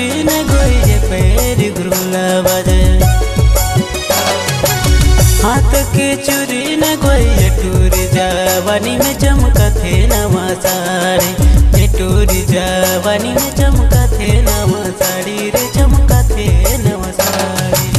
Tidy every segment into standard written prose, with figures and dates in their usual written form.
चुरी न गोई पैर गुरुला बाजे हाथ के चुरी न गोई टूरी जवानी में चमका थे नवा साड़ी टूरी जवानी में चमका थे नवा साड़ी रे चमका थे नवा साड़ी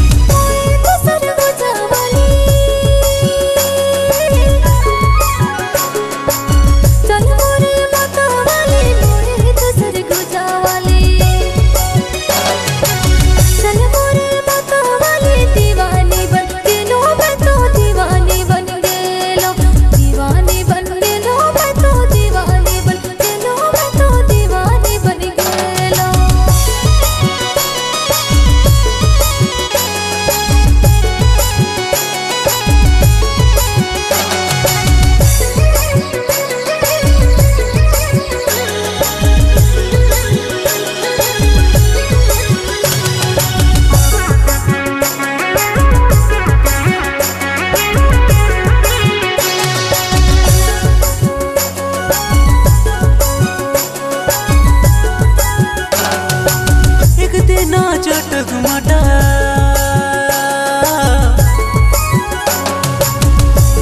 चटक मटा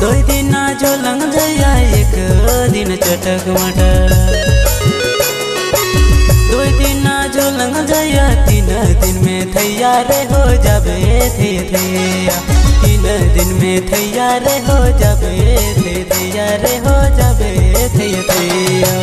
दो दिन जो लंग जाया एक दिन चटक मटा दो दिन जो लंग जाया 3 दिन में तैयार हो जाबे थे थैया 3 दिन में तैयार हो जाबे थे तैयार हो जाबे थे थैया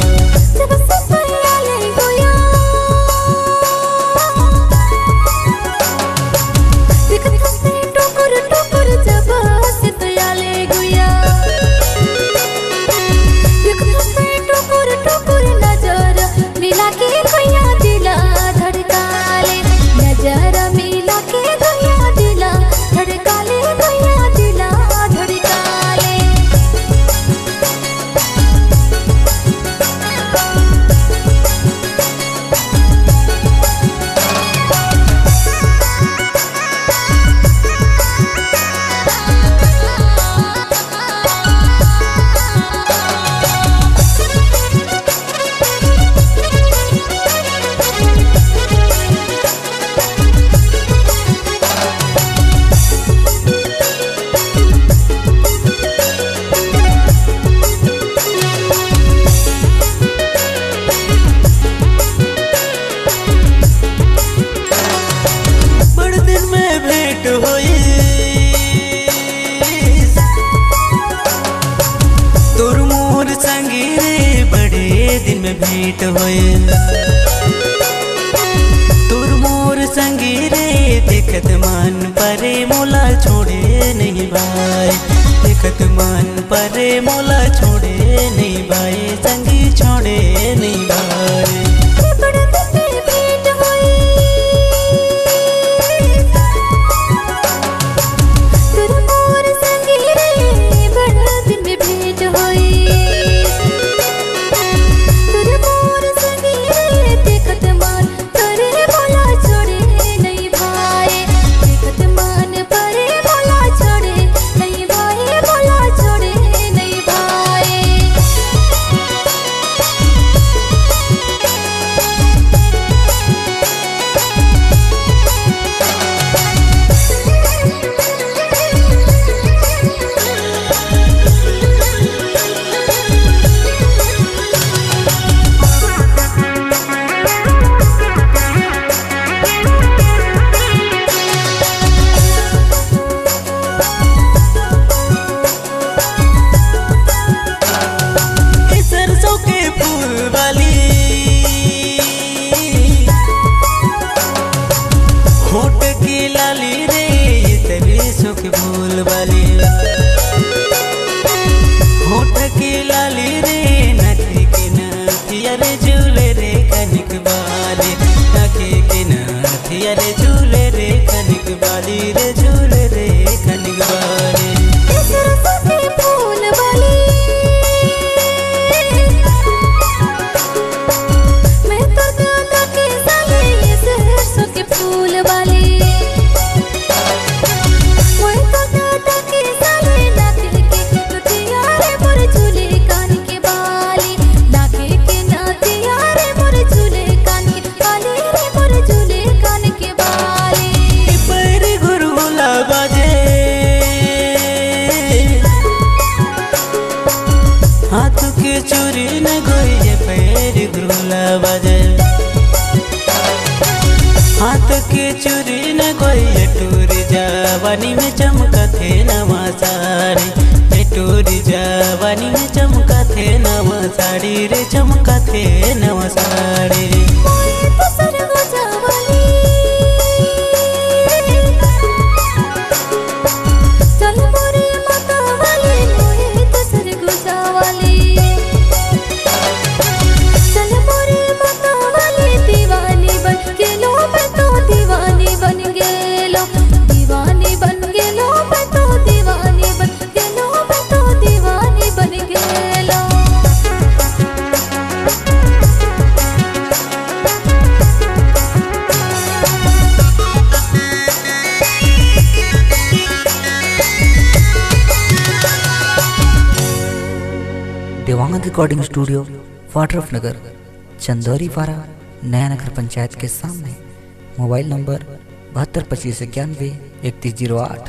दिन में भेंट होए तुर मोर संगी रे देखत मन परे मोला छोड़े नहीं भाई देखत मन परे मोला छोड़े नहीं भाई संगी छोड़े नहीं भाई होठ की लाली रे तेरी सुख भूल वाली होठ की लाली रे नखी के नथिया रे झूले रे कनिक वाली नखी के नथिया रे झूले रे कनिक वाली रे झूले रे कनिक वाली झूले कान के बाली लागे के नातिया बजे। हाथ के चूरी न कोई टूरी जवानी में चमका थे नवा साड़ी, टूरी जवानी में चमका थे नवा साड़ी रे, चमका थे नवा साड़ी। देवांगन रिकॉर्डिंग स्टूडियो, वाड्रफनगर, चंदौरीपारा, नया नगर पंचायत के सामने। Mobile number 722591 3108।